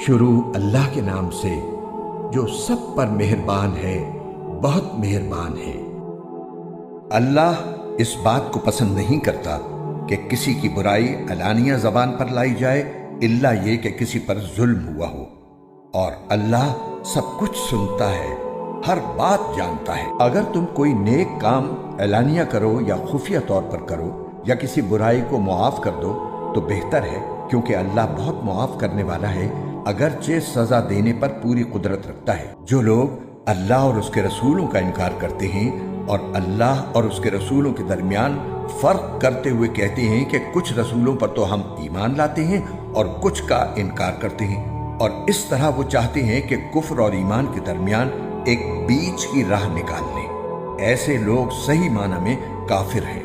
شروع اللہ کے نام سے جو سب پر مہربان ہے، بہت مہربان ہے۔ اللہ اس بات کو پسند نہیں کرتا کہ کسی کی برائی علانیہ زبان پر لائی جائے الا یہ کہ کسی پر ظلم ہوا ہو، اور اللہ سب کچھ سنتا ہے، ہر بات جانتا ہے۔ اگر تم کوئی نیک کام علانیہ کرو یا خفیہ طور پر کرو یا کسی برائی کو معاف کر دو تو بہتر ہے، کیونکہ اللہ بہت معاف کرنے والا ہے، اگرچہ سزا دینے پر پوری قدرت رکھتا ہے۔ جو لوگ اللہ اور اس کے رسولوں کا انکار کرتے ہیں اور اللہ اور اس کے رسولوں کے درمیان فرق کرتے ہوئے کہتے ہیں کہ کچھ رسولوں پر تو ہم ایمان لاتے ہیں اور کچھ کا انکار کرتے ہیں، اور اس طرح وہ چاہتے ہیں کہ کفر اور ایمان کے درمیان ایک بیچ کی راہ نکال لیں، ایسے لوگ صحیح معنی میں کافر ہیں،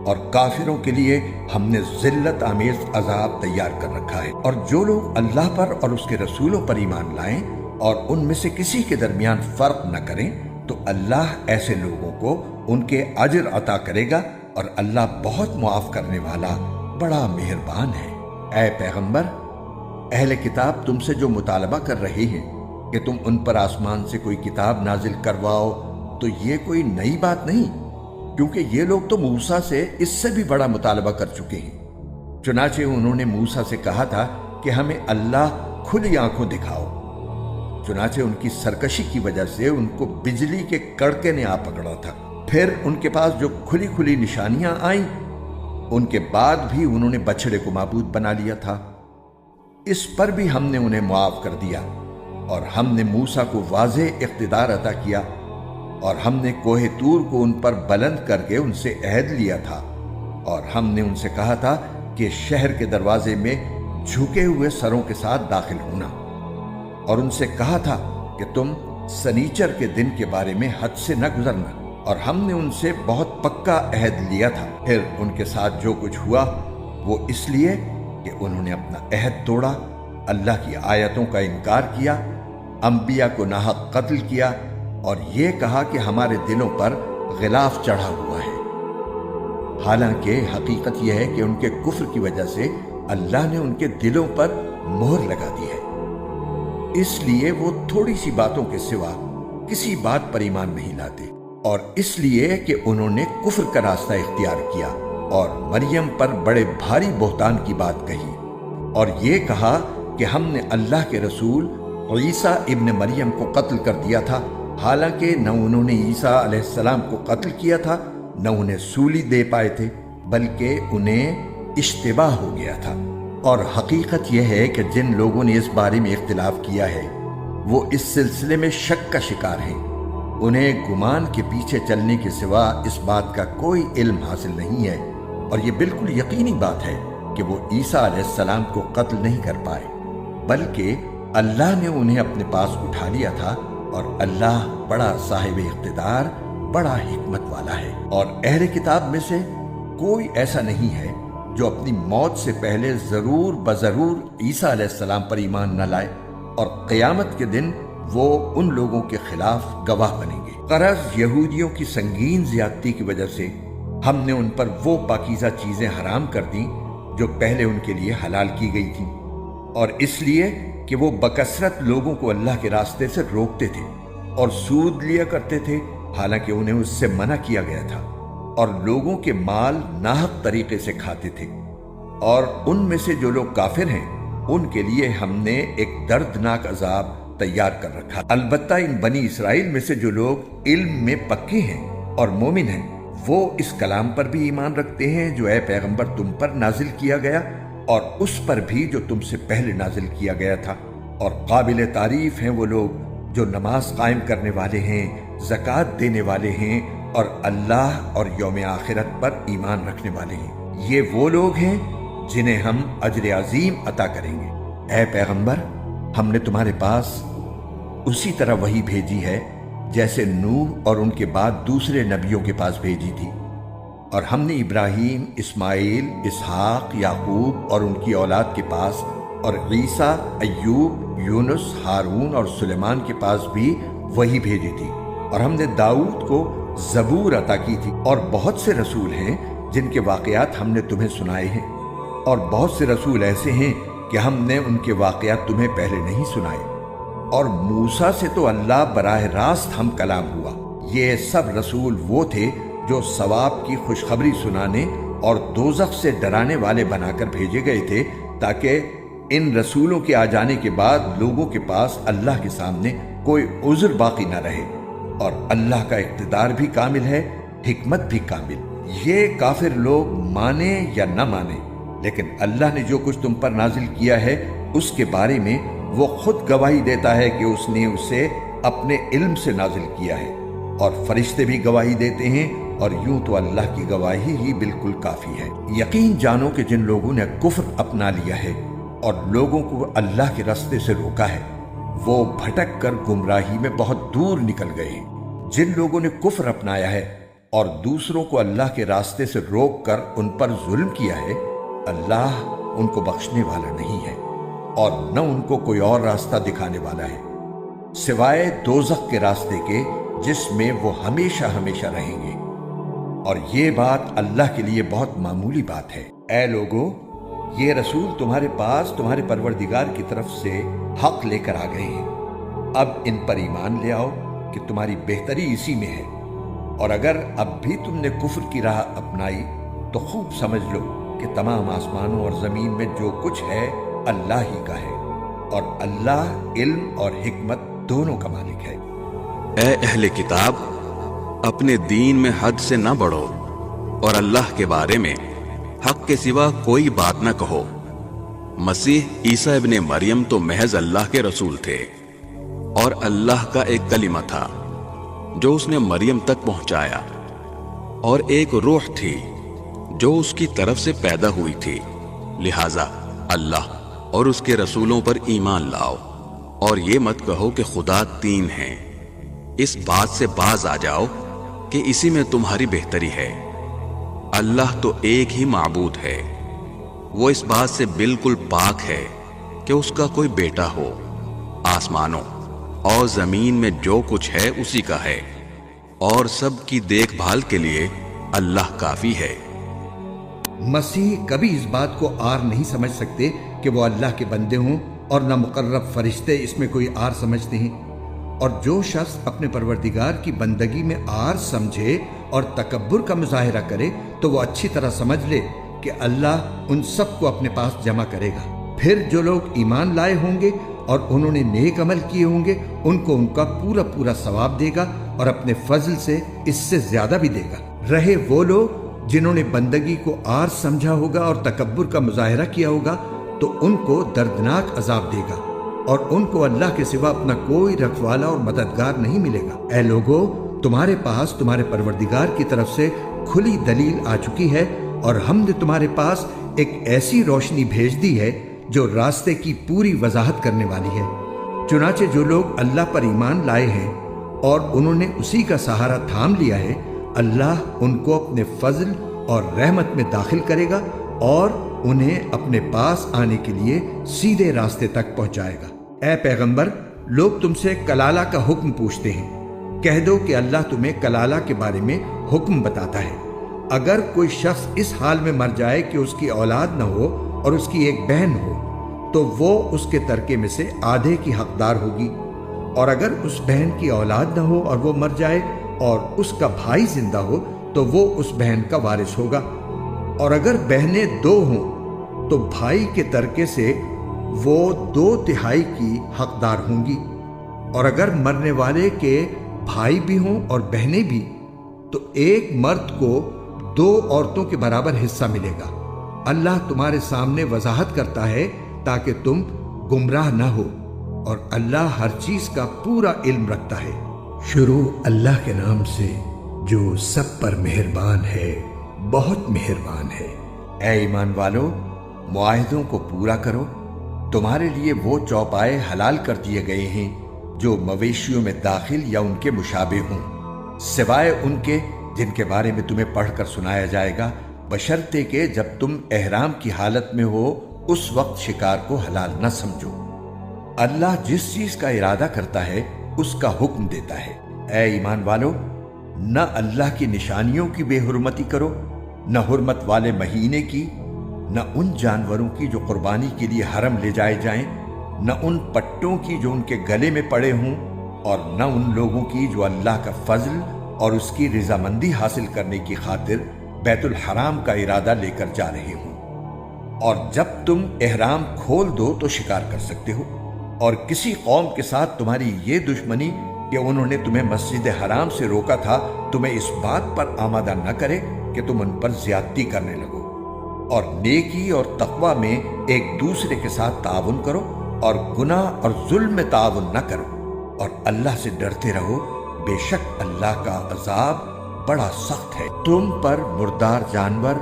اور کافروں کے لیے ہم نے ذلت آمیز عذاب تیار کر رکھا ہے۔ اور جو لوگ اللہ پر اور اس کے رسولوں پر ایمان لائیں اور ان میں سے کسی کے درمیان فرق نہ کریں تو اللہ ایسے لوگوں کو ان کے اجر عطا کرے گا، اور اللہ بہت معاف کرنے والا بڑا مہربان ہے۔ اے پیغمبر، اہل کتاب تم سے جو مطالبہ کر رہے ہیں کہ تم ان پر آسمان سے کوئی کتاب نازل کرواؤ، تو یہ کوئی نئی بات نہیں، کیونکہ یہ لوگ تو موسیٰ سے اس سے بھی بڑا مطالبہ کر چکے ہیں۔ چنانچہ انہوں نے موسیٰ سے کہا تھا کہ ہمیں اللہ کھلی آنکھوں دکھاؤ، چنانچہ ان کی سرکشی کی وجہ سے ان کو بجلی کے کڑکے نے آ پکڑا تھا۔ پھر ان کے پاس جو کھلی کھلی نشانیاں آئیں، ان کے بعد بھی انہوں نے بچھڑے کو معبود بنا لیا تھا۔ اس پر بھی ہم نے انہیں معاف کر دیا، اور ہم نے موسیٰ کو واضح اقتدار عطا کیا، اور ہم نے کوہ طور کو ان پر بلند کر کے ان سے عہد لیا تھا، اور ہم نے ان سے کہا تھا کہ شہر کے دروازے میں جھکے ہوئے سروں کے ساتھ داخل ہونا، اور ان سے کہا تھا کہ تم سنیچر کے دن کے بارے میں حد سے نہ گزرنا، اور ہم نے ان سے بہت پکا عہد لیا تھا۔ پھر ان کے ساتھ جو کچھ ہوا وہ اس لیے کہ انہوں نے اپنا عہد توڑا، اللہ کی آیتوں کا انکار کیا، انبیاء کو ناحق قتل کیا، اور یہ کہا کہ ہمارے دلوں پر غلاف چڑھا ہوا ہے، حالانکہ حقیقت یہ ہے کہ ان کے کفر کی وجہ سے اللہ نے ان کے دلوں پر مہر لگا دی ہے، اس لیے وہ تھوڑی سی باتوں کے سوا کسی بات پر ایمان نہیں لاتے، اور اس لیے کہ انہوں نے کفر کا راستہ اختیار کیا اور مریم پر بڑے بھاری بہتان کی بات کہی، اور یہ کہا کہ ہم نے اللہ کے رسول عیسیٰ ابن مریم کو قتل کر دیا تھا، حالانکہ نہ انہوں نے عیسیٰ علیہ السلام کو قتل کیا تھا، نہ انہیں سولی دے پائے تھے، بلکہ انہیں اشتباہ ہو گیا تھا۔ اور حقیقت یہ ہے کہ جن لوگوں نے اس بارے میں اختلاف کیا ہے وہ اس سلسلے میں شک کا شکار ہیں، انہیں گمان کے پیچھے چلنے کے سوا اس بات کا کوئی علم حاصل نہیں ہے، اور یہ بالکل یقینی بات ہے کہ وہ عیسیٰ علیہ السلام کو قتل نہیں کر پائے، بلکہ اللہ نے انہیں اپنے پاس اٹھا لیا تھا، اور اللہ بڑا صاحب اقتدار، بڑا حکمت والا ہے۔ اور اہل کتاب میں سے کوئی ایسا نہیں ہے جو اپنی موت سے پہلے ضرور بضرور عیسیٰ علیہ السلام پر ایمان نہ لائے، اور قیامت کے دن وہ ان لوگوں کے خلاف گواہ بنیں گے۔ غرض یہودیوں کی سنگین زیادتی کی وجہ سے ہم نے ان پر وہ پاکیزہ چیزیں حرام کر دیں جو پہلے ان کے لیے حلال کی گئی تھیں، اور اس لیے کہ وہ بکثرت لوگوں کو اللہ کے راستے سے روکتے تھے اور سود لیا کرتے تھے، حالانکہ انہیں اس سے منع کیا گیا تھا، اور لوگوں کے مال ناحق طریقے سے کھاتے تھے۔ اور ان میں سے جو لوگ کافر ہیں ان کے لیے ہم نے ایک دردناک عذاب تیار کر رکھا۔ البتہ ان بنی اسرائیل میں سے جو لوگ علم میں پکے ہیں اور مومن ہیں، وہ اس کلام پر بھی ایمان رکھتے ہیں جو اے پیغمبر تم پر نازل کیا گیا، اور اس پر بھی جو تم سے پہلے نازل کیا گیا تھا، اور قابل تعریف ہیں وہ لوگ جو نماز قائم کرنے والے ہیں، زکوٰۃ دینے والے ہیں، اور اللہ اور یوم آخرت پر ایمان رکھنے والے ہیں، یہ وہ لوگ ہیں جنہیں ہم اجر عظیم عطا کریں گے۔ اے پیغمبر، ہم نے تمہارے پاس اسی طرح وحی بھیجی ہے جیسے نوح اور ان کے بعد دوسرے نبیوں کے پاس بھیجی تھی، اور ہم نے ابراہیم، اسماعیل، اسحاق، یعقوب اور ان کی اولاد کے پاس، اور عیسیٰ، ایوب، یونس، ہارون اور سلیمان کے پاس بھی وحی بھیجی تھی، اور ہم نے داؤد کو زبور عطا کی تھی، اور بہت سے رسول ہیں جن کے واقعات ہم نے تمہیں سنائے ہیں، اور بہت سے رسول ایسے ہیں کہ کہ ہم نے ان کے واقعات تمہیں پہلے نہیں سنائے؟ اور موسیٰ سے تو اللہ براہ راست ہم کلام ہوا۔ یہ سب رسول وہ تھے جو ثواب کی خوشخبری سنانے اور دوزخ سے ڈرانے والے بنا کر بھیجے گئے تھے، تاکہ ان رسولوں کے آ جانے کے بعد لوگوں کے پاس اللہ کے سامنے کوئی عذر باقی نہ رہے۔ اور اللہ کا اقتدار بھی کامل ہے، حکمت بھی کامل۔ یہ کافر لوگ مانے یا نہ مانے، لیکن اللہ نے جو کچھ تم پر نازل کیا ہے اس کے بارے میں وہ خود گواہی دیتا ہے کہ اس نے اسے اپنے علم سے نازل کیا ہے، اور فرشتے بھی گواہی دیتے ہیں، اور یوں تو اللہ کی گواہی ہی بالکل کافی ہے۔ یقین جانو کہ جن لوگوں نے کفر اپنا لیا ہے اور لوگوں کو اللہ کے راستے سے روکا ہے، وہ بھٹک کر گمراہی میں بہت دور نکل گئے ہیں۔ جن لوگوں نے کفر اپنایا ہے اور دوسروں کو اللہ کے راستے سے روک کر ان پر ظلم کیا ہے، اللہ ان کو بخشنے والا نہیں ہے، اور نہ ان کو کوئی اور راستہ دکھانے والا ہے سوائے دوزخ کے راستے کے، جس میں وہ ہمیشہ ہمیشہ رہیں گے۔ اور یہ بات اللہ کے لیے بہت معمولی بات ہے۔ اے لوگو، یہ رسول تمہارے پاس تمہارے پروردگار کی طرف سے حق لے کر آ گئے ہیں۔ اب ان پر ایمان لے آؤ کہ تمہاری بہتری اسی میں ہے، اور اگر اب بھی تم نے کفر کی راہ اپنائی تو خوب سمجھ لو کہ تمام آسمانوں اور زمین میں جو کچھ ہے اللہ ہی کا ہے، اور اللہ علم اور حکمت دونوں کا مالک ہے۔ اے اہل کتاب، اپنے دین میں حد سے نہ بڑھو، اور اللہ کے بارے میں حق کے سوا کوئی بات نہ کہو۔ مسیح عیسیٰ ابن مریم تو محض اللہ کے رسول تھے، اور اللہ کا ایک کلمہ تھا جو اس نے مریم تک پہنچایا، اور ایک روح تھی جو اس کی طرف سے پیدا ہوئی تھی۔ لہذا اللہ اور اس کے رسولوں پر ایمان لاؤ، اور یہ مت کہو کہ خدا تین ہیں۔ اس بات سے باز آ جاؤ کہ اسی میں تمہاری بہتری ہے۔ اللہ تو ایک ہی معبود ہے، وہ اس بات سے بالکل پاک ہے کہ اس کا کوئی بیٹا ہو۔ آسمانوں اور زمین میں جو کچھ ہے اسی کا ہے، اور سب کی دیکھ بھال کے لیے اللہ کافی ہے۔ مسیح کبھی اس بات کو آر نہیں سمجھ سکتے کہ وہ اللہ کے بندے ہوں، اور نہ مقرب فرشتے اس میں کوئی آر سمجھتے ہیں۔ اور جو شخص اپنے پروردگار کی بندگی میں آر سمجھے اور تکبر کا مظاہرہ کرے تو وہ اچھی طرح سمجھ لے کہ اللہ ان سب کو اپنے پاس جمع کرے گا۔ پھر جو لوگ ایمان لائے ہوں گے اور انہوں نے نیک عمل کیے ہوں گے، ان کو ان کا پورا پورا ثواب دے گا، اور اپنے فضل سے اس سے زیادہ بھی دے گا۔ رہے وہ لوگ جنہوں نے بندگی کو آر سمجھا ہوگا اور تکبر کا مظاہرہ کیا ہوگا، تو ان کو دردناک عذاب دے گا، اور ان کو اللہ کے سوا اپنا کوئی رکھوالا اور مددگار نہیں ملے گا۔ اے لوگو، تمہارے پاس تمہارے پروردگار کی طرف سے کھلی دلیل آ چکی ہے، اور ہم نے تمہارے پاس ایک ایسی روشنی بھیج دی ہے جو راستے کی پوری وضاحت کرنے والی ہے۔ چنانچہ جو لوگ اللہ پر ایمان لائے ہیں اور انہوں نے اسی کا سہارا تھام لیا ہے، اللہ ان کو اپنے فضل اور رحمت میں داخل کرے گا، اور انہیں اپنے پاس آنے کے لیے سیدھے راستے تک پہنچائے گا۔ اے پیغمبر، لوگ تم سے کلالہ کا حکم پوچھتے ہیں، کہہ دو کہ اللہ تمہیں کلالہ کے بارے میں حکم بتاتا ہے۔ اگر کوئی شخص اس حال میں مر جائے کہ اس کی اولاد نہ ہو اور اس کی ایک بہن ہو، تو وہ اس کے ترکے میں سے آدھے کی حقدار ہوگی، اور اگر اس بہن کی اولاد نہ ہو اور وہ مر جائے اور اس کا بھائی زندہ ہو تو وہ اس بہن کا وارث ہوگا۔ اور اگر بہنیں دو ہوں تو بھائی کے ترکے سے وہ 2/3 کی حقدار ہوں گی، اور اگر مرنے والے کے بھائی بھی ہوں اور بہنیں بھی تو ایک مرد کو 2 عورتوں کے برابر حصہ ملے گا۔ اللہ تمہارے سامنے وضاحت کرتا ہے تاکہ تم گمراہ نہ ہو، اور اللہ ہر چیز کا پورا علم رکھتا ہے۔ شروع اللہ کے نام سے جو سب پر مہربان ہے، بہت مہربان ہے۔ اے ایمان والو، معاہدوں کو پورا کرو۔ تمہارے لیے وہ چوپائے حلال کر دیے گئے ہیں جو مویشیوں میں داخل یا ان کے مشابہ ہوں، سوائے ان کے جن کے بارے میں تمہیں پڑھ کر سنایا جائے گا، بشرطے کہ جب تم احرام کی حالت میں ہو اس وقت شکار کو حلال نہ سمجھو۔ اللہ جس چیز کا ارادہ کرتا ہے اس کا حکم دیتا ہے۔ اے ایمان والو، نہ اللہ کی نشانیوں کی بے حرمتی کرو، نہ حرمت والے مہینے کی، نہ ان جانوروں کی جو قربانی کے لیے حرم لے جائے جائیں، نہ ان پٹوں کی جو ان کے گلے میں پڑے ہوں، اور نہ ان لوگوں کی جو اللہ کا فضل اور اس کی رضامندی حاصل کرنے کی خاطر بیت الحرام کا ارادہ لے کر جا رہے ہوں۔ اور جب تم احرام کھول دو تو شکار کر سکتے ہو۔ اور کسی قوم کے ساتھ تمہاری یہ دشمنی کہ انہوں نے تمہیں مسجد حرام سے روکا تھا، تمہیں اس بات پر آمادہ نہ کرے کہ تم ان پر زیادتی کرنے لگو۔ اور نیکی اور تقوی میں ایک دوسرے کے ساتھ تعاون کرو، اور گناہ اور ظلم میں تعاون نہ کرو، اور اللہ سے ڈرتے رہو، بے شک اللہ کا عذاب بڑا سخت ہے۔ تم پر مردار جانور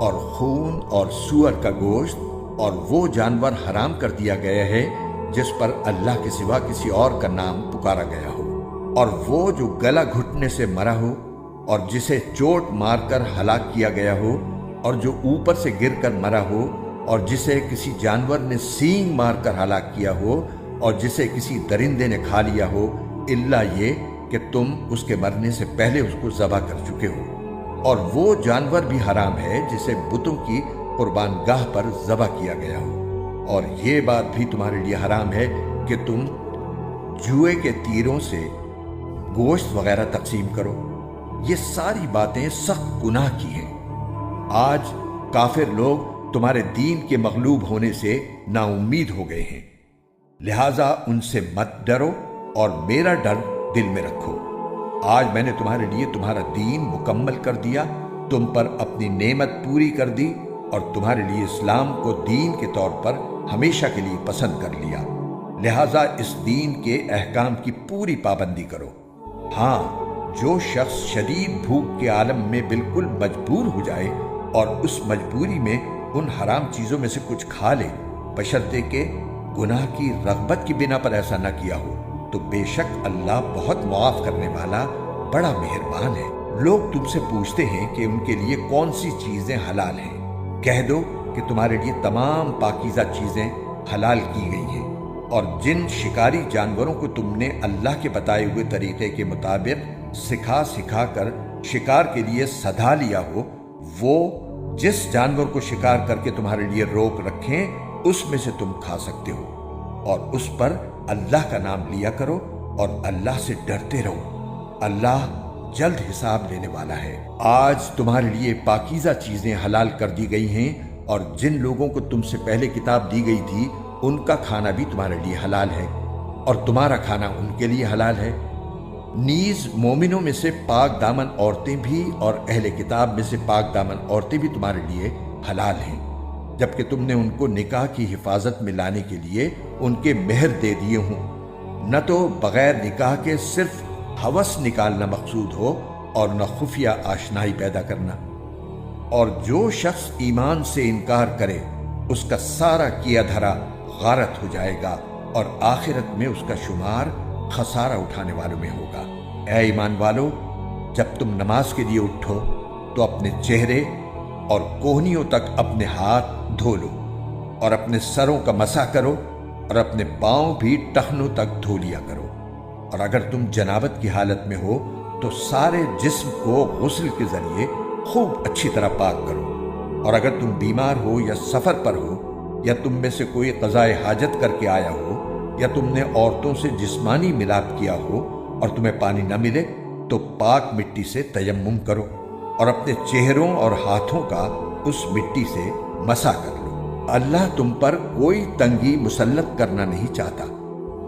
اور خون اور سور کا گوشت اور وہ جانور حرام کر دیا گیا ہے جس پر اللہ کے سوا کسی اور کا نام پکارا گیا ہو، اور وہ جو گلا گھٹنے سے مرا ہو، اور جسے چوٹ مار کر ہلاک کیا گیا ہو، اور جو اوپر سے گر کر مرا ہو، اور جسے کسی جانور نے سینگ مار کر ہلاک کیا ہو، اور جسے کسی درندے نے کھا لیا ہو، الا یہ کہ تم اس کے مرنے سے پہلے اس کو ذبح کر چکے ہو۔ اور وہ جانور بھی حرام ہے جسے بتوں کی قربان گاہ پر ذبح کیا گیا ہو۔ اور یہ بات بھی تمہارے لیے حرام ہے کہ تم جوئے کے تیروں سے گوشت وغیرہ تقسیم کرو۔ یہ ساری باتیں سخت گناہ کی ہیں۔ آج کافر لوگ تمہارے دین کے مغلوب ہونے سے نا امید ہو گئے ہیں، لہٰذا ان سے مت ڈرو اور میرا ڈر دل میں رکھو۔ آج میں نے تمہارے لیے تمہارا دین مکمل کر دیا، تم پر اپنی نعمت پوری کر دی، اور تمہارے لیے اسلام کو دین کے طور پر ہمیشہ کے لیے پسند کر لیا، لہٰذا اس دین کے احکام کی پوری پابندی کرو۔ ہاں، جو شخص شدید بھوک کے عالم میں بالکل مجبور ہو جائے اور اس مجبوری میں ان حرام چیزوں میں سے کچھ کھا لے، بشرطے کہ گناہ کی رغبت کی بنا پر ایسا نہ کیا ہو، تو بے شک اللہ بہت معاف کرنے والا بڑا مہربان ہے۔ لوگ تم سے پوچھتے ہیں کہ ان کے لیے کون سی چیزیں حلال ہیں۔ کہہ دو کہ تمہارے لیے تمام پاکیزہ چیزیں حلال کی گئی ہیں، اور جن شکاری جانوروں کو تم نے اللہ کے بتائے ہوئے طریقے کے مطابق سکھا کر شکار کے لیے سدھا لیا ہو، وہ جس جانور کو شکار کر کے تمہارے لیے روک رکھیں اس میں سے تم کھا سکتے ہو، اور اس پر اللہ کا نام لیا کرو اور اللہ سے ڈرتے رہو، اللہ جلد حساب لینے والا ہے۔ آج تمہارے لیے پاکیزہ چیزیں حلال کر دی گئی ہیں، اور جن لوگوں کو تم سے پہلے کتاب دی گئی تھی ان کا کھانا بھی تمہارے لیے حلال ہے، اور تمہارا کھانا ان کے لیے حلال ہے۔ نیز مومنوں میں سے پاک دامن عورتیں بھی اور اہل کتاب میں سے پاک دامن عورتیں بھی تمہارے لیے حلال ہیں، جبکہ تم نے ان کو نکاح کی حفاظت میں لانے کے لیے ان کے مہر دے دیے ہوں، نہ تو بغیر نکاح کے صرف ہوس نکالنا مقصود ہو اور نہ خفیہ آشنائی پیدا کرنا۔ اور جو شخص ایمان سے انکار کرے اس کا سارا کیا دھرا غارت ہو جائے گا، اور آخرت میں اس کا شمار خسارہ اٹھانے والوں میں ہوگا۔ اے ایمان والو، جب تم نماز کے لیے اٹھو تو اپنے چہرے اور کوہنیوں تک اپنے ہاتھ دھو لو، اور اپنے سروں کا مسح کرو، اور اپنے پاؤں بھی ٹخنوں تک دھو لیا کرو، اور اگر تم جنابت کی حالت میں ہو تو سارے جسم کو غسل کے ذریعے خوب اچھی طرح پاک کرو، اور اگر تم بیمار ہو یا سفر پر ہو، یا تم میں سے کوئی قضائے حاجت کر کے آیا ہو، یا تم نے عورتوں سے جسمانی ملاپ کیا ہو اور تمہیں پانی نہ ملے، تو پاک مٹی سے تیمم کرو، اور اپنے چہروں اور ہاتھوں کا اس مٹی سے مسح کر لو۔ اللہ تم پر کوئی تنگی مسلط کرنا نہیں چاہتا،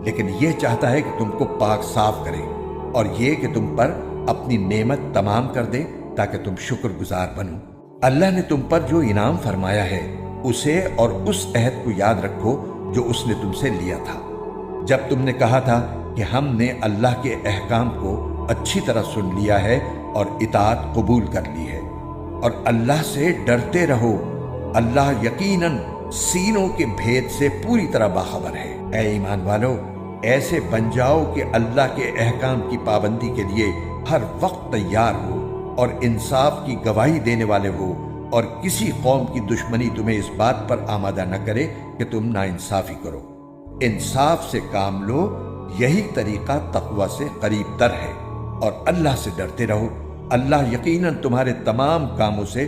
لیکن یہ چاہتا ہے کہ تم کو پاک صاف کرے، اور یہ کہ تم پر اپنی نعمت تمام کر دے تاکہ تم شکر گزار بنو۔ اللہ نے تم پر جو انعام فرمایا ہے اسے اور اس عہد کو یاد رکھو جو اس نے تم سے لیا تھا، جب تم نے کہا تھا کہ ہم نے اللہ کے احکام کو اچھی طرح سن لیا ہے اور اطاعت قبول کر لی ہے، اور اللہ سے ڈرتے رہو، اللہ یقیناً سینوں کے بھید سے پوری طرح باخبر ہے۔ اے ایمان والو، ایسے بن جاؤ کہ اللہ کے احکام کی پابندی کے لیے ہر وقت تیار ہو، اور انصاف کی گواہی دینے والے ہو، اور کسی قوم کی دشمنی تمہیں اس بات پر آمادہ نہ کرے کہ تم ناانصافی کرو۔ انصاف سے کام لو، یہی طریقہ تقوی سے قریب تر ہے، اور اللہ سے ڈرتے رہو، اللہ یقیناً تمہارے تمام کاموں سے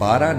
12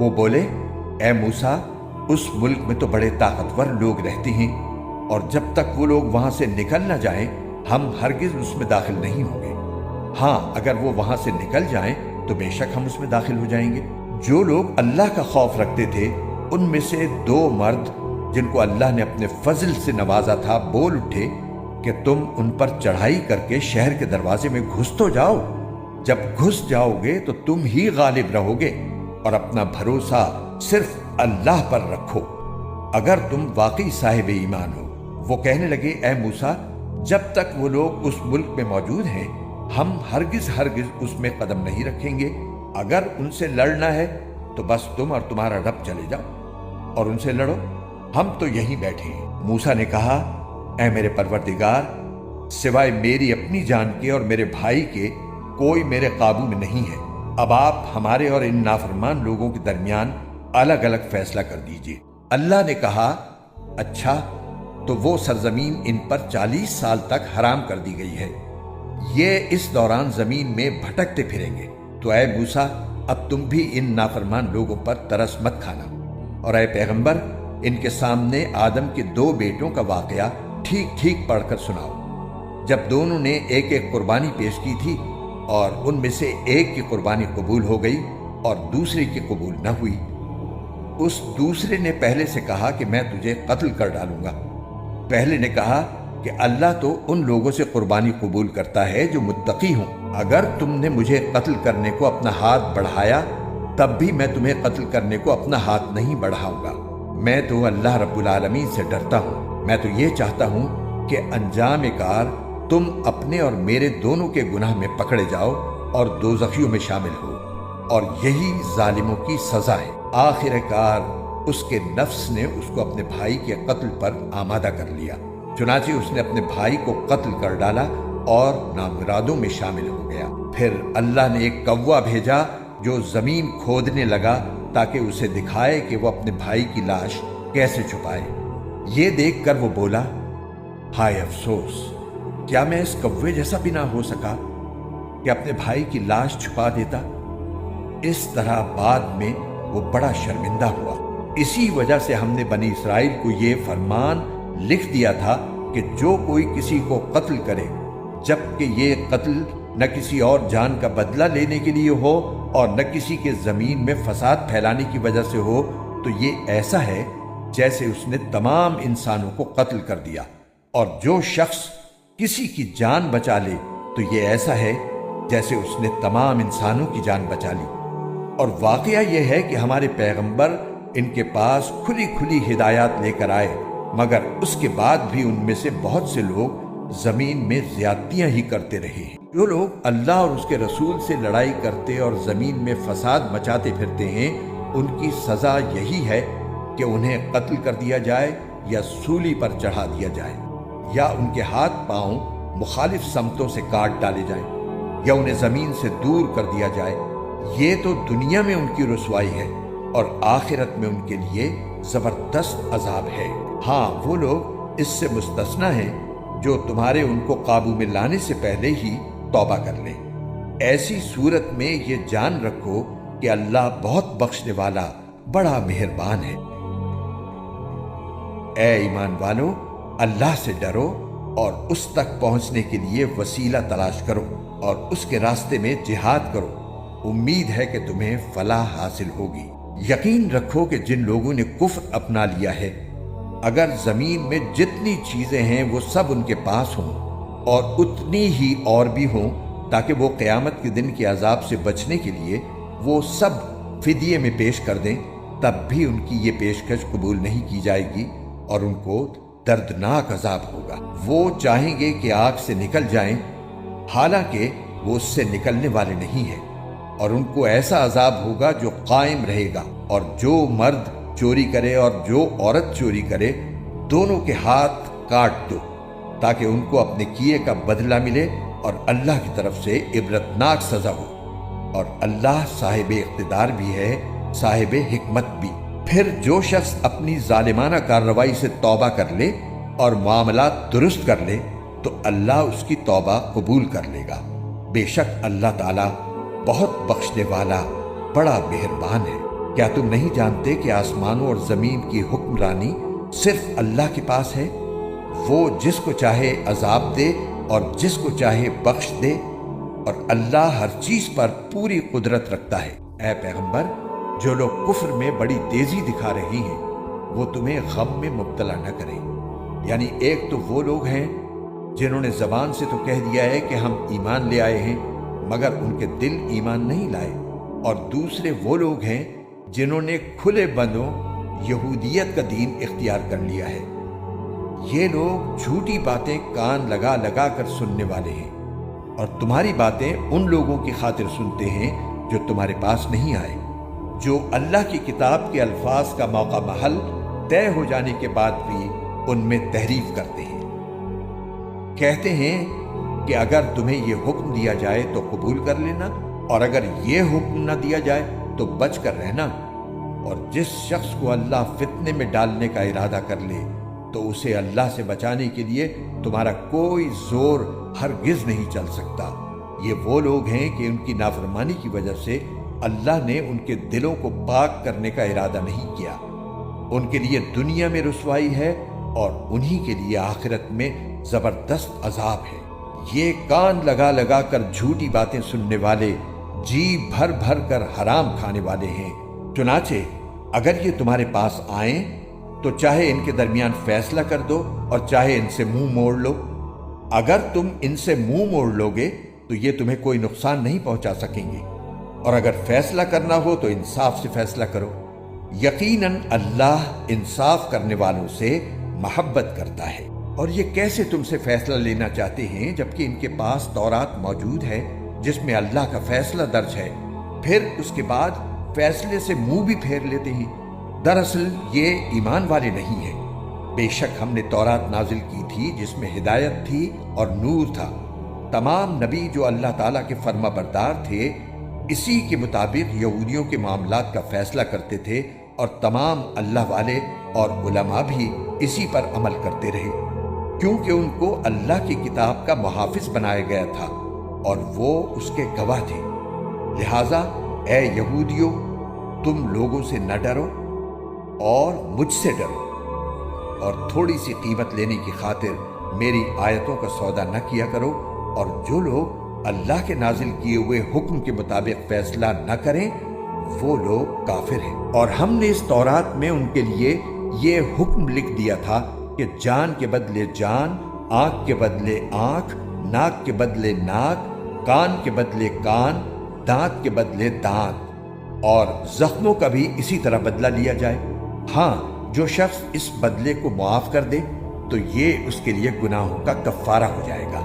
وہ بولے اے موسیٰ اس ملک میں تو بڑے طاقتور لوگ رہتے ہیں اور جب تک وہ لوگ وہاں سے نکل نہ جائیں ہم ہرگز اس میں داخل نہیں ہوں گے۔ ہاں اگر وہ وہاں سے نکل جائیں تو بے شک ہم اس میں داخل ہو جائیں گے۔ جو لوگ اللہ کا خوف رکھتے تھے ان میں سے 2 مرد جن کو اللہ نے اپنے فضل سے نوازا تھا بول اٹھے کہ تم ان پر چڑھائی کر کے شہر کے دروازے میں گھس تو جاؤ، جب گھس جاؤ گے تو تم ہی غالب رہو گے اور اپنا بھروسہ صرف اللہ پر رکھو اگر تم واقعی صاحب ایمان ہو۔ وہ کہنے لگے اے موسیٰ جب تک وہ لوگ اس ملک میں موجود ہیں ہم ہرگز اس میں قدم نہیں رکھیں گے۔ اگر ان سے لڑنا ہے تو بس تم اور تمہارا رب چلے جاؤ اور ان سے لڑو، ہم تو یہیں بیٹھے ہیں۔ موسیٰ نے کہا اے میرے پروردگار سوائے میری اپنی جان کے اور میرے بھائی کے کوئی میرے قابو میں نہیں ہے، اب آپ ہمارے اور ان نافرمان لوگوں کے درمیان الگ الگ فیصلہ کر دیجئے۔ اللہ نے کہا اچھا تو وہ سرزمین ان پر 40 سال تک حرام کر دی گئی ہے، یہ اس دوران زمین میں بھٹکتے پھریں گے، تو اے موسیٰ اب تم بھی ان نافرمان لوگوں پر ترس مت کھانا، اور اے پیغمبر ان کے سامنے آدم کے 2 بیٹوں کا واقعہ ٹھیک ٹھیک پڑھ کر سناؤ۔ جب دونوں نے ایک ایک قربانی پیش کی تھی اور ان میں سے ایک کی قربانی قبول ہو گئی اور دوسرے کی قبول نہ ہوئی، اس دوسرے نے پہلے سے کہا کہ میں تجھے قتل کر ڈالوں گا۔ پہلے نے کہا کہ اللہ تو ان لوگوں سے قربانی قبول کرتا ہے جو متقی ہوں، اگر تم نے مجھے قتل کرنے کو اپنا ہاتھ بڑھایا تب بھی میں تمہیں قتل کرنے کو اپنا ہاتھ نہیں بڑھاؤں گا، میں تو اللہ رب العالمین سے ڈرتا ہوں، میں تو یہ چاہتا ہوں کہ انجام کار تم اپنے اور میرے دونوں کے گناہ میں پکڑے جاؤ اور دوزخیوں میں شامل ہو، اور یہی ظالموں کی سزا ہے۔ آخر کار اس کے نفس نے اس کو اپنے بھائی کے قتل پر آمادہ کر لیا، چنانچہ اس نے اپنے بھائی کو قتل کر ڈالا اور نامرادوں میں شامل ہو گیا۔ پھر اللہ نے ایک کوا بھیجا جو زمین کھودنے لگا تاکہ اسے دکھائے کہ وہ اپنے بھائی کی لاش کیسے چھپائے۔ یہ دیکھ کر وہ بولا ہائے افسوس، کیا میں اس کوے جیسا بھی نہ ہو سکا کہ اپنے بھائی کی لاش چھپا دیتا۔ اس طرح بعد میں وہ بڑا شرمندہ ہوا۔ اسی وجہ سے ہم نے بنی اسرائیل کو یہ فرمان لکھ دیا تھا کہ جو کوئی کسی کو قتل کرے جبکہ یہ قتل نہ کسی اور جان کا بدلہ لینے کے لیے ہو اور نہ کسی کے زمین میں فساد پھیلانے کی وجہ سے ہو تو یہ ایسا ہے جیسے اس نے تمام انسانوں کو قتل کر دیا، اور جو شخص کسی کی جان بچا لے تو یہ ایسا ہے جیسے اس نے تمام انسانوں کی جان بچا لی۔ اور واقعہ یہ ہے کہ ہمارے پیغمبر ان کے پاس کھلی کھلی ہدایات لے کر آئے، مگر اس کے بعد بھی ان میں سے بہت سے لوگ زمین میں زیادتیاں ہی کرتے رہے ہیں۔ جو لوگ اللہ اور اس کے رسول سے لڑائی کرتے اور زمین میں فساد مچاتے پھرتے ہیں ان کی سزا یہی ہے کہ انہیں قتل کر دیا جائے یا سولی پر چڑھا دیا جائے، یا ان کے ہاتھ پاؤں مخالف سمتوں سے کاٹ ڈالے جائیں، یا انہیں زمین سے دور کر دیا جائے۔ یہ تو دنیا میں ان کی رسوائی ہے اور آخرت میں ان کے لیے زبردست عذاب ہے۔ ہاں وہ لوگ اس سے مستثنی ہیں جو تمہارے ان کو قابو میں لانے سے پہلے ہی توبہ کر لیں۔ ایسی صورت میں یہ جان رکھو کہ اللہ بہت بخشنے والا بڑا مہربان ہے۔ اے ایمان والو اللہ سے ڈرو اور اس تک پہنچنے کے لیے وسیلہ تلاش کرو اور اس کے راستے میں جہاد کرو، امید ہے کہ تمہیں فلاح حاصل ہوگی۔ یقین رکھو کہ جن لوگوں نے کفر اپنا لیا ہے اگر زمین میں جتنی چیزیں ہیں وہ سب ان کے پاس ہوں اور اتنی ہی اور بھی ہوں تاکہ وہ قیامت کے دن کے عذاب سے بچنے کے لیے وہ سب فدیے میں پیش کر دیں، تب بھی ان کی یہ پیشکش قبول نہیں کی جائے گی اور ان کو دردناک عذاب ہوگا۔ وہ چاہیں گے کہ آگ سے نکل جائیں، حالانکہ وہ اس سے نکلنے والے نہیں ہیں، اور ان کو ایسا عذاب ہوگا جو قائم رہے گا۔ اور جو مرد چوری کرے اور جو عورت چوری کرے دونوں کے ہاتھ کاٹ دو تاکہ ان کو اپنے کیے کا بدلہ ملے اور اللہ کی طرف سے عبرتناک سزا ہو، اور اللہ صاحب اقتدار بھی ہے صاحب حکمت بھی۔ پھر جو شخص اپنی ظالمانہ کارروائی سے توبہ کر لے اور معاملات درست کر لے تو اللہ اس کی توبہ قبول کر لے گا، بے شک اللہ تعالیٰ بہت بخشنے والا بڑا مہربان ہے۔ کیا تم نہیں جانتے کہ آسمانوں اور زمین کی حکمرانی صرف اللہ کے پاس ہے؟ وہ جس کو چاہے عذاب دے اور جس کو چاہے بخش دے، اور اللہ ہر چیز پر پوری قدرت رکھتا ہے۔ اے پیغمبر، جو لوگ کفر میں بڑی تیزی دکھا رہے ہیں وہ تمہیں غم میں مبتلا نہ کریں۔ یعنی ایک تو وہ لوگ ہیں جنہوں نے زبان سے تو کہہ دیا ہے کہ ہم ایمان لے آئے ہیں، مگر ان کے دل ایمان نہیں لائے، اور دوسرے وہ لوگ ہیں جنہوں نے کھلے بندوں یہودیت کا دین اختیار کر لیا ہے۔ یہ لوگ جھوٹی باتیں کان لگا لگا کر سننے والے ہیں، اور تمہاری باتیں ان لوگوں کی خاطر سنتے ہیں جو تمہارے پاس نہیں آئے، جو اللہ کی کتاب کے الفاظ کا موقع محل طے ہو جانے کے بعد بھی ان میں تحریف کرتے ہیں۔ کہتے ہیں کہ اگر تمہیں یہ حکم دیا جائے تو قبول کر لینا، اور اگر یہ حکم نہ دیا جائے تو بچ کر رہنا، اور جس شخص کو اللہ فتنے میں ڈالنے کا ارادہ کر لے تو اسے اللہ سے بچانے کے لیے تمہارا کوئی زور ہرگز نہیں چل سکتا۔ یہ وہ لوگ ہیں کہ ان کی نافرمانی کی وجہ سے اللہ نے ان کے دلوں کو پاک کرنے کا ارادہ نہیں کیا۔ ان کے لیے دنیا میں رسوائی ہے اور انہی کے لیے آخرت میں زبردست عذاب ہے۔ یہ کان لگا لگا کر جھوٹی باتیں سننے والے جی بھر بھر کر حرام کھانے والے ہیں۔ چنانچہ اگر یہ تمہارے پاس آئیں تو چاہے ان کے درمیان فیصلہ کر دو اور چاہے ان سے منہ موڑ لو۔ اگر تم ان سے منہ موڑ لوگے تو یہ تمہیں کوئی نقصان نہیں پہنچا سکیں گے، اور اگر فیصلہ کرنا ہو تو انصاف سے فیصلہ کرو۔ یقیناً اللہ انصاف کرنے والوں سے محبت کرتا ہے۔ اور یہ کیسے تم سے فیصلہ لینا چاہتے ہیں جبکہ ان کے پاس تورات موجود ہے جس میں اللہ کا فیصلہ درج ہے، پھر اس کے بعد فیصلے سے منہ بھی پھیر لیتے ہیں؟ دراصل یہ ایمان والے نہیں ہیں۔ بے شک ہم نے تورات نازل کی تھی جس میں ہدایت تھی اور نور تھا۔ تمام نبی جو اللہ تعالیٰ کے فرما بردار تھے اسی کے مطابق یہودیوں کے معاملات کا فیصلہ کرتے تھے، اور تمام اللہ والے اور علماء بھی اسی پر عمل کرتے رہے، کیونکہ ان کو اللہ کی کتاب کا محافظ بنایا گیا تھا اور وہ اس کے گواہ تھے۔ لہٰذا اے یہودیوں، تم لوگوں سے نہ ڈرو اور مجھ سے ڈرو، اور تھوڑی سی قیمت لینے کی خاطر میری آیتوں کا سودا نہ کیا کرو، اور جو لوگ اللہ کے نازل کیے ہوئے حکم کے مطابق فیصلہ نہ کریں وہ لوگ کافر ہیں۔ اور ہم نے اس تورات میں ان کے لیے یہ حکم لکھ دیا تھا کہ جان کے بدلے جان، آنکھ کے بدلے آنکھ، ناک کے بدلے ناک، کان کے بدلے کان، دانت کے بدلے دانت، اور زخموں کا بھی اسی طرح بدلہ لیا جائے۔ ہاں، جو شخص اس بدلے کو معاف کر دے تو یہ اس کے لیے گناہوں کا کفارہ ہو جائے گا،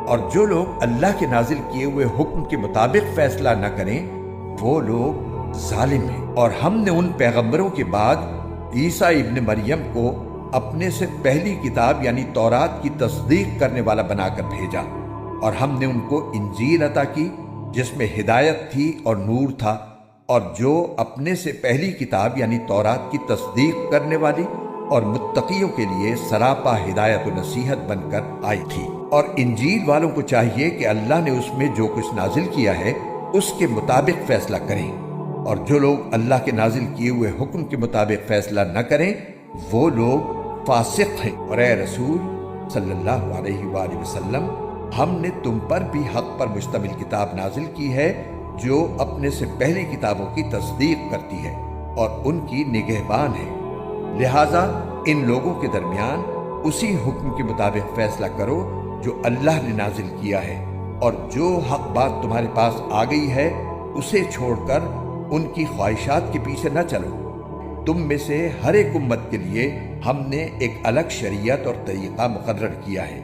اور جو لوگ اللہ کے نازل کیے ہوئے حکم کے مطابق فیصلہ نہ کریں وہ لوگ ظالم ہیں۔ اور ہم نے ان پیغمبروں کے بعد عیسیٰ ابن مریم کو اپنے سے پہلی کتاب یعنی تورات کی تصدیق کرنے والا بنا کر بھیجا، اور ہم نے ان کو انجیل عطا کی جس میں ہدایت تھی اور نور تھا، اور جو اپنے سے پہلی کتاب یعنی تورات کی تصدیق کرنے والی اور متقیوں کے لیے سراپا ہدایت و نصیحت بن کر آئی تھی۔ اور انجیل والوں کو چاہیے کہ اللہ نے اس میں جو کچھ نازل کیا ہے اس کے مطابق فیصلہ کریں، اور جو لوگ اللہ کے نازل کیے ہوئے حکم کے مطابق فیصلہ نہ کریں وہ لوگ فاسق ہیں۔ اور اے رسول صلی اللہ علیہ وآلہ وسلم، ہم نے تم پر بھی حق پر مشتمل کتاب نازل کی ہے جو اپنے سے پہلی کتابوں کی تصدیق کرتی ہے اور ان کی نگہبان ہے۔ لہٰذا ان لوگوں کے درمیان اسی حکم کے مطابق فیصلہ کرو جو اللہ نے نازل کیا ہے، اور جو حق بات تمہارے پاس آ گئی ہے اسے چھوڑ کر ان کی خواہشات کے پیچھے نہ چلو۔ تم میں سے ہر ایک امت کے لیے ہم نے ایک الگ شریعت اور طریقہ مقرر کیا ہے،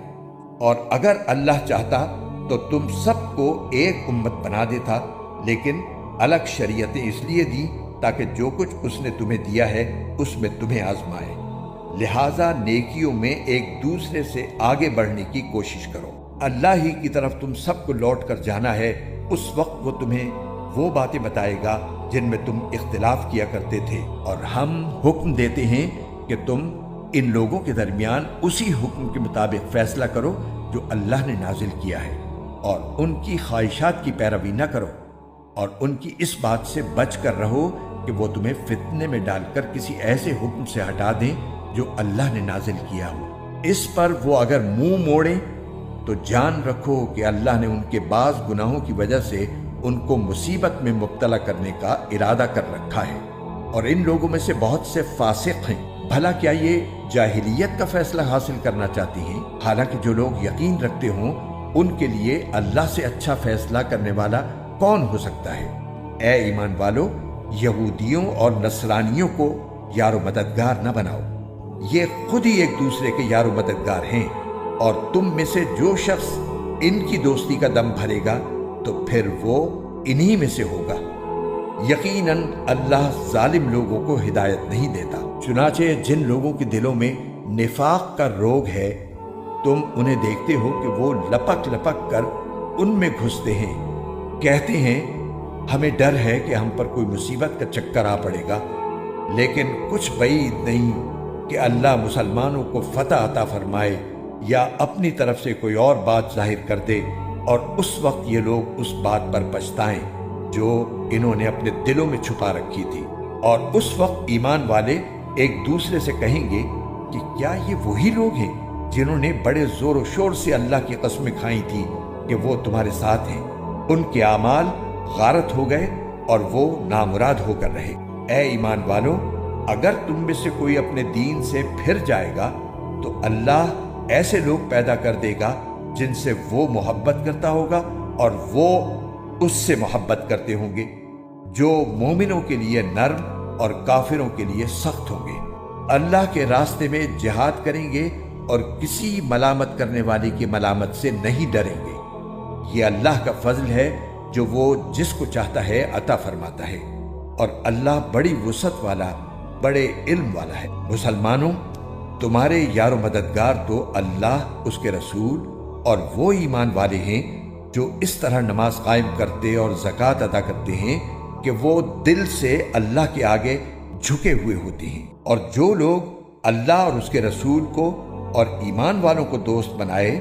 اور اگر اللہ چاہتا تو تم سب کو ایک امت بنا دیتا، لیکن الگ شریعتیں اس لیے دی تاکہ جو کچھ اس نے تمہیں دیا ہے اس میں تمہیں آزمائے۔ لہٰذا نیکیوں میں ایک دوسرے سے آگے بڑھنے کی کوشش کرو۔ اللہ ہی کی طرف تم سب کو لوٹ کر جانا ہے، اس وقت وہ تمہیں وہ باتیں بتائے گا جن میں تم اختلاف کیا کرتے تھے، اور ہم حکم دیتے ہیں کہ تم ان لوگوں کے درمیان اسی حکم کے مطابق فیصلہ کرو جو اللہ نے نازل کیا ہے، اور ان کی خواہشات کی پیروی نہ کرو، اور ان کی اس بات سے بچ کر رہو کہ وہ تمہیں فتنے میں ڈال کر کسی ایسے حکم سے ہٹا دیں جو اللہ نے نازل کیا ہو۔ اس پر وہ اگر منہ موڑیں تو جان رکھو کہ اللہ نے ان کے بعض گناہوں کی وجہ سے ان کو مصیبت میں مبتلا کرنے کا ارادہ کر رکھا ہے، اور ان لوگوں میں سے بہت سے فاسق ہیں۔ بھلا کیا یہ جاہلیت کا فیصلہ حاصل کرنا چاہتی ہیں؟ حالانکہ جو لوگ یقین رکھتے ہوں ان کے لیے اللہ سے اچھا فیصلہ کرنے والا کون ہو سکتا ہے؟ اے ایمان والو، یہودیوں اور نصرانیوں کو یار و مددگار نہ بناؤ، یہ خود ہی ایک دوسرے کے یار و مددگار ہیں، اور تم میں سے جو شخص ان کی دوستی کا دم بھرے گا تو پھر وہ انہی میں سے ہوگا۔ یقیناً اللہ ظالم لوگوں کو ہدایت نہیں دیتا۔ چنانچہ جن لوگوں کے دلوں میں نفاق کا روگ ہے، تم انہیں دیکھتے ہو کہ وہ لپک لپک کر ان میں گھستے ہیں، کہتے ہیں ہمیں ڈر ہے کہ ہم پر کوئی مصیبت کا چکر آ پڑے گا، لیکن کچھ بعید نہیں کہ اللہ مسلمانوں کو فتح عطا فرمائے یا اپنی طرف سے کوئی اور بات ظاہر کر دے، اور اس وقت یہ لوگ اس بات پر پچھتائیں جو انہوں نے اپنے دلوں میں چھپا رکھی تھی۔ اور اس وقت ایمان والے ایک دوسرے سے کہیں گے کہ کیا یہ وہی لوگ ہیں جنہوں نے بڑے زور و شور سے اللہ کی قسمیں کھائی تھی کہ وہ تمہارے ساتھ ہیں؟ ان کے اعمال غارت ہو گئے اور وہ نامراد ہو کر رہے۔ اے ایمان والو، اگر تم میں سے کوئی اپنے دین سے پھر جائے گا تو اللہ ایسے لوگ پیدا کر دے گا جن سے وہ محبت کرتا ہوگا اور وہ اس سے محبت کرتے ہوں گے، جو مومنوں کے لیے نرم اور کافروں کے لیے سخت ہوں گے۔ اللہ کے راستے میں جہاد کریں گے اور کسی ملامت کرنے والے کی ملامت سے نہیں ڈریں گے۔ یہ اللہ کا فضل ہے جو وہ جس کو چاہتا ہے عطا فرماتا ہے، اور اللہ بڑی وسعت والا، بڑے علم والا ہے۔ مسلمانوں، تمہارے یار و مددگار تو اللہ، اس کے رسول اور وہ ایمان والے ہیں جو اس طرح نماز قائم کرتے اور زکوٰۃ ادا کرتے ہیں کہ وہ دل سے اللہ کے آگے جھکے ہوئے ہوتے ہیں۔ اور جو لوگ اللہ اور اس کے رسول کو اور ایمان والوں کو دوست بنائے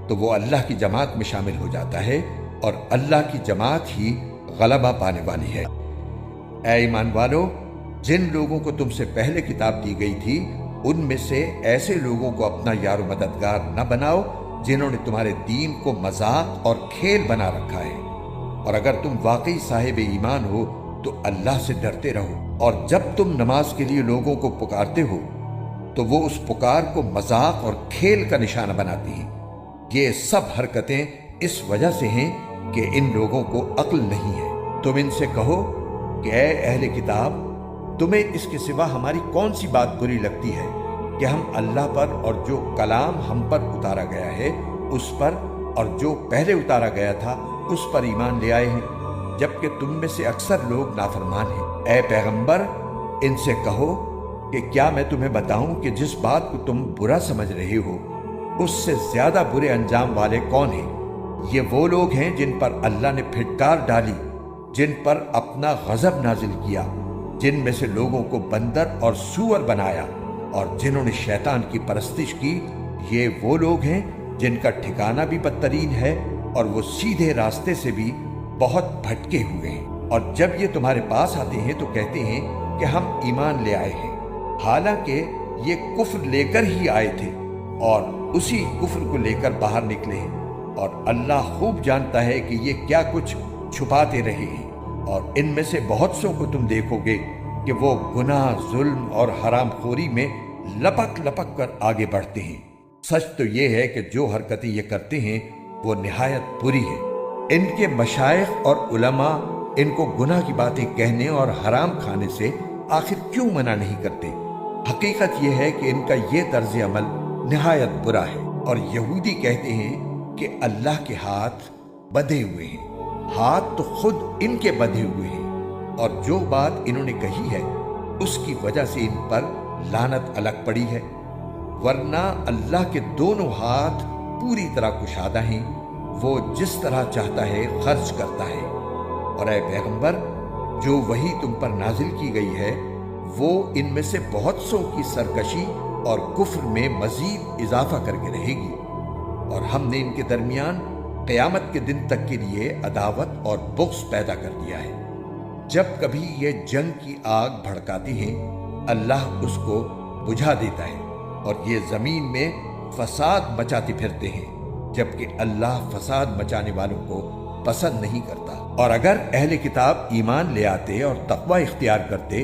تو وہ اللہ کی جماعت میں شامل ہو جاتا ہے، اور اللہ کی جماعت ہی غلبہ پانے والی ہے۔ اے ایمان والو، جن لوگوں کو تم سے پہلے کتاب دی گئی تھی ان میں سے ایسے لوگوں کو اپنا یار و مددگار نہ بناؤ جنہوں نے تمہارے دین کو مذاق اور کھیل بنا رکھا ہے، اور اگر تم واقعی صاحب ایمان ہو تو اللہ سے ڈرتے رہو۔ اور جب تم نماز کے لیے لوگوں کو پکارتے ہو تو وہ اس پکار کو مذاق اور کھیل کا نشانہ بناتی ہیں۔ یہ سب حرکتیں اس وجہ سے ہیں کہ ان لوگوں کو عقل نہیں ہے۔ تم ان سے کہو کہ اے اہل کتاب، تمہیں اس کے سوا ہماری کون سی بات بری لگتی ہے کہ ہم اللہ پر اور جو کلام ہم پر اتارا گیا ہے اس پر اور جو پہلے اتارا گیا تھا اس پر ایمان لے آئے ہیں، جبکہ تم میں سے اکثر لوگ نافرمان ہیں۔ اے پیغمبر، ان سے کہو کہ کیا میں تمہیں بتاؤں کہ جس بات کو تم برا سمجھ رہے ہو اس سے زیادہ برے انجام والے کون ہیں؟ یہ وہ لوگ ہیں جن پر اللہ نے پھٹکار ڈالی، جن پر اپنا غضب نازل کیا، جن میں سے لوگوں کو بندر اور سور بنایا، اور جنہوں نے شیطان کی پرستش کی۔ یہ وہ لوگ ہیں جن کا ٹھکانہ بھی بدترین ہے اور وہ سیدھے راستے سے بھی بہت بھٹکے ہوئے ہیں۔ اور جب یہ تمہارے پاس آتے ہیں تو کہتے ہیں کہ ہم ایمان لے آئے ہیں، حالانکہ یہ کفر لے کر ہی آئے تھے اور اسی کفر کو لے کر باہر نکلے ہیں، اور اللہ خوب جانتا ہے کہ یہ کیا کچھ چھپاتے رہے ہیں۔ اور ان میں سے بہت سو کو تم دیکھو گے کہ وہ گناہ، ظلم اور حرام خوری میں لپک لپک کر آگے بڑھتے ہیں۔ سچ تو یہ ہے کہ جو حرکتیں یہ کرتے ہیں وہ نہایت بری ہے۔ ان کے مشائخ اور علماء ان کو گناہ کی باتیں کہنے اور حرام کھانے سے آخر کیوں منع نہیں کرتے؟ حقیقت یہ ہے کہ ان کا یہ طرز عمل نہایت برا ہے۔ اور یہودی کہتے ہیں کہ اللہ کے ہاتھ بدھے ہوئے ہیں۔ ہاتھ تو خود ان کے بدھے ہوئے ہیں، اور جو بات انہوں نے کہی ہے اس کی وجہ سے ان پر لعنت الگ پڑی ہے، ورنہ اللہ کے دونوں ہاتھ پوری طرح کشادہ ہیں، وہ جس طرح چاہتا ہے خرچ کرتا ہے۔ اور اے پیغمبر، جو وحی تم پر نازل کی گئی ہے وہ ان میں سے بہت سو کی سرکشی اور کفر میں مزید اضافہ کر کے رہے گی، اور ہم نے ان کے درمیان قیامت کے دن تک کے لیے عداوت اور بغض پیدا کر دیا ہے۔ جب کبھی یہ جنگ کی آگ بھڑکاتی ہیں اللہ اس کو بجھا دیتا ہے اور یہ زمین میں فساد مچاتے پھرتے ہیں، جبکہ اللہ فساد مچانے والوں کو پسند نہیں کرتا۔ اور اگر اہل کتاب ایمان لے آتے اور تقوی اختیار کرتے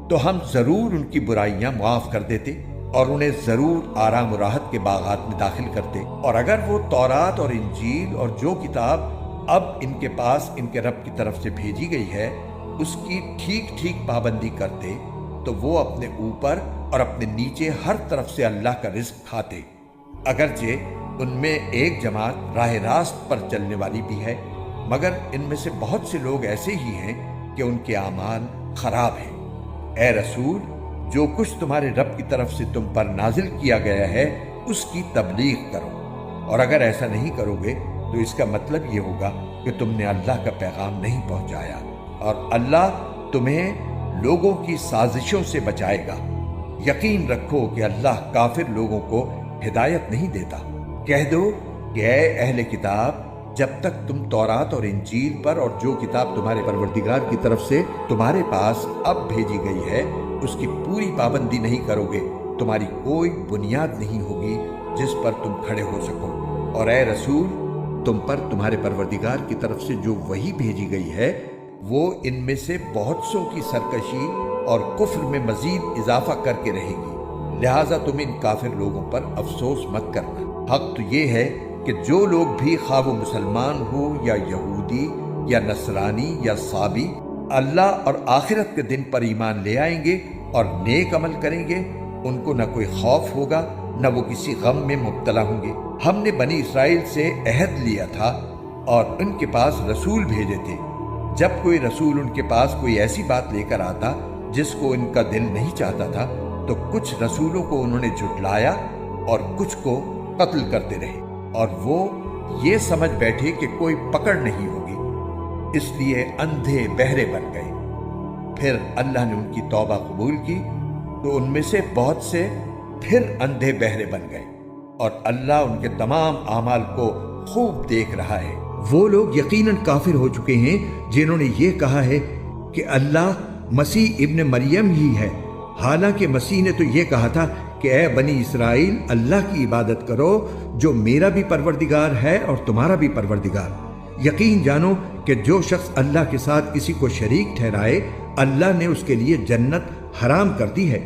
تو ہم ضرور ان کی برائیاں معاف کر دیتے اور انہیں ضرور آرام و راحت کے باغات میں داخل کرتے۔ اور اگر وہ تورات اور انجیل اور جو کتاب اب ان کے پاس ان کے رب کی طرف سے بھیجی گئی ہے اس کی ٹھیک ٹھیک پابندی کرتے تو وہ اپنے اوپر اور اپنے نیچے ہر طرف سے اللہ کا رزق کھاتے، اگرچہ ان میں ایک جماعت راہ راست پر چلنے والی بھی ہے، مگر ان میں سے بہت سے لوگ ایسے ہی ہیں کہ ان کے اعمال خراب ہیں۔ اے رسول، جو کچھ تمہارے رب کی طرف سے تم پر نازل کیا گیا ہے اس کی تبلیغ کرو، اور اگر ایسا نہیں کرو گے تو اس کا مطلب یہ ہوگا کہ تم نے اللہ کا پیغام نہیں پہنچایا، اور اللہ تمہیں لوگوں کی سازشوں سے بچائے گا۔ یقین رکھو کہ اللہ کافر لوگوں کو ہدایت نہیں دیتا۔ کہہ دو کہ اے اہل کتاب، جب تک تم تورات اور انجیل پر اور جو کتاب تمہارے پروردگار کی طرف سے تمہارے پاس اب بھیجی گئی ہے اس کی پوری پابندی نہیں کرو گے، تمہاری کوئی بنیاد نہیں ہوگی جس پر تم کھڑے ہو سکو۔ اور اے رسول، تم پر تمہارے پروردگار کی طرف سے جو وحی بھیجی گئی ہے وہ ان میں سے بہت سو کی سرکشی اور کفر میں مزید اضافہ کر کے رہے گی، لہٰذا تم ان کافر لوگوں پر افسوس مت کرنا۔ حق تو یہ ہے کہ جو لوگ بھی خواہ وہ مسلمان ہو یا یہودی یا نصرانی یا صابی، اللہ اور آخرت کے دن پر ایمان لے آئیں گے اور نیک عمل کریں گے، ان کو نہ کوئی خوف ہوگا نہ وہ کسی غم میں مبتلا ہوں گے۔ ہم نے بنی اسرائیل سے عہد لیا تھا اور ان کے پاس رسول بھیجے تھے۔ جب کوئی رسول ان کے پاس کوئی ایسی بات لے کر آتا جس کو ان کا دل نہیں چاہتا تھا تو کچھ رسولوں کو انہوں نے جھٹلایا اور کچھ کو قتل کرتے رہے، اور وہ یہ سمجھ بیٹھے کہ کوئی پکڑ نہیں ہوگی، اس لیے اندھے بہرے بن گئے۔ پھر اللہ نے ان کی توبہ قبول کی تو ان میں سے بہت سے پھر اندھے بہرے بن گئے، اور اللہ ان کے تمام اعمال کو خوب دیکھ رہا ہے۔ وہ لوگ یقیناً کافر ہو چکے ہیں جنہوں نے یہ کہا ہے کہ اللہ مسیح ابن مریم ہی ہے، حالانکہ مسیح نے تو یہ کہا تھا کہ اے بنی اسرائیل، اللہ کی عبادت کرو جو میرا بھی پروردگار ہے اور تمہارا بھی پروردگار۔ یقین جانو کہ جو شخص اللہ کے ساتھ کسی کو شریک ٹھہرائے اللہ نے اس کے لیے جنت حرام کر دی ہے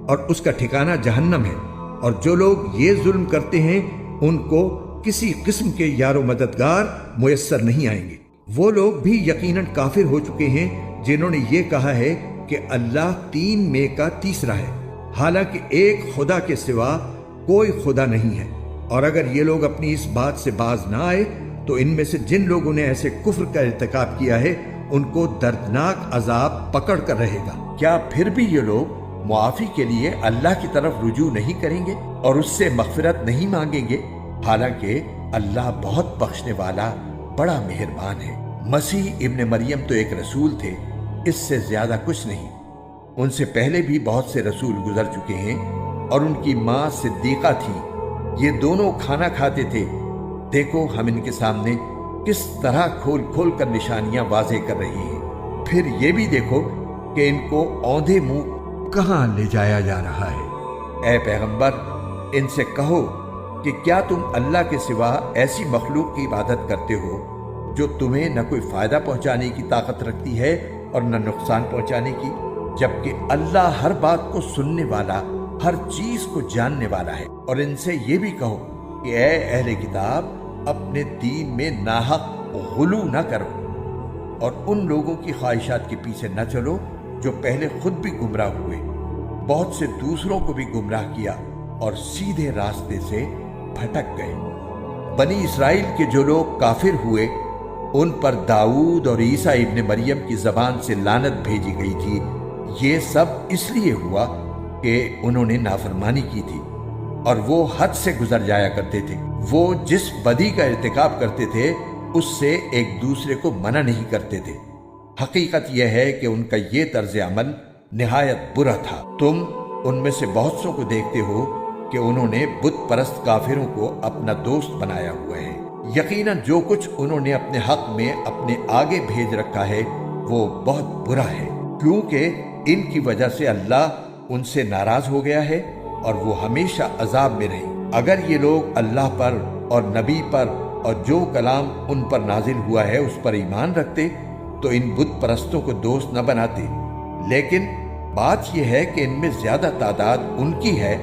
اور اس کا ٹھکانہ جہنم ہے، اور جو لوگ یہ ظلم کرتے ہیں ان کو کسی قسم کے یار و مددگار میسر نہیں آئیں گے۔ وہ لوگ بھی یقیناً کافر ہو چکے ہیں جنہوں نے یہ کہا ہے کہ اللہ تین میں کا تیسرا ہے، حالانکہ ایک خدا کے سوا کوئی خدا نہیں ہے۔ اور اگر یہ لوگ اپنی اس بات سے باز نہ آئے تو ان میں سے جن لوگوں نے ایسے کفر کا ارتکاب کیا ہے ان کو دردناک عذاب پکڑ کر رہے گا۔ کیا پھر بھی یہ لوگ معافی کے لیے اللہ کی طرف رجوع نہیں کریں گے اور اس سے مغفرت نہیں مانگیں گے؟ حالانکہ اللہ بہت بخشنے والا بڑا مہربان ہے۔ مسیح ابن مریم تو ایک رسول تھے، اس سے زیادہ کچھ نہیں۔ ان سے پہلے بھی بہت سے رسول گزر چکے ہیں، اور ان کی ماں صدیقہ تھی، یہ دونوں کھانا کھاتے تھے۔ دیکھو ہم ان کے سامنے کس طرح کھول کھول کر نشانیاں واضح کر رہی ہیں، پھر یہ بھی دیکھو کہ ان کو اوندھے منہ کہاں لے جایا جا رہا ہے۔ اے پیغمبر، ان سے کہو کہ کیا تم اللہ کے سوا ایسی مخلوق کی عبادت کرتے ہو جو تمہیں نہ کوئی فائدہ پہنچانے کی طاقت رکھتی ہے اور نہ نقصان پہنچانے کی، جبکہ اللہ ہر بات کو سننے والا، ہر چیز کو جاننے والا ہے۔ اور ان سے یہ بھی کہو کہ اے اہل کتاب، اپنے دین میں ناحق غلو نہ کرو اور ان لوگوں کی خواہشات کے پیچھے نہ چلو جو پہلے خود بھی گمراہ ہوئے، بہت سے دوسروں کو بھی گمراہ کیا اور سیدھے راستے سے بھٹک گئے۔ بنی اسرائیل کے جو لوگ کافر ہوئے ان پر داؤد اور عیسیٰ ابن مریم کی زبان سے لعنت بھیجی گئی تھی۔ یہ سب اس لیے ہوا کہ انہوں نے نافرمانی کی تھی اور وہ حد سے گزر جایا کرتے تھے۔ وہ جس بدی کا ارتکاب کرتے تھے اس سے ایک دوسرے کو منع نہیں کرتے تھے۔ حقیقت یہ ہے کہ ان کا یہ طرز عمل نہایت برا تھا۔ تم ان میں سے بہت سو کو دیکھتے ہو کہ انہوں نے بت پرست کافروں کو اپنا دوست بنایا ہوا ہے۔ یقیناً جو کچھ انہوں نے اپنے حق میں اپنے آگے بھیج رکھا ہے وہ بہت برا ہے، کیونکہ ان کی وجہ سے اللہ ان سے ناراض ہو گیا ہے اور وہ ہمیشہ عذاب میں رہیں۔ اگر یہ لوگ اللہ پر اور نبی پر اور جو کلام ان پر نازل ہوا ہے اس پر ایمان رکھتے تو ان بت پرستوں کو دوست نہ بناتے، لیکن بات یہ ہے کہ ان میں زیادہ تعداد ان کی ہے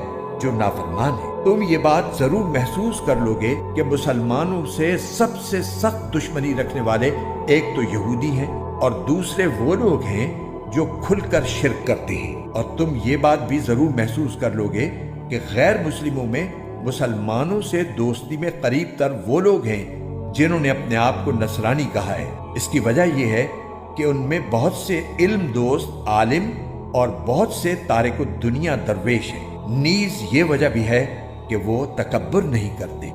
جو نافرمان ہے۔ تم یہ بات ضرور محسوس کر لوگے کہ مسلمانوں سے سب سے سخت دشمنی رکھنے والے ایک تو یہودی ہیں اور دوسرے وہ لوگ ہیں جو کھل کر شرک کرتے ہیں، اور تم یہ بات بھی ضرور محسوس کر لوگے کہ غیر مسلموں میں مسلمانوں سے دوستی میں قریب تر وہ لوگ ہیں جنہوں نے اپنے آپ کو نصرانی کہا ہے۔ اس کی وجہ یہ ہے کہ ان میں بہت سے علم دوست عالم اور بہت سے تارک الدنیا درویش ہیں، نیز یہ وجہ بھی ہے کہ وہ تکبر نہیں کرتے۔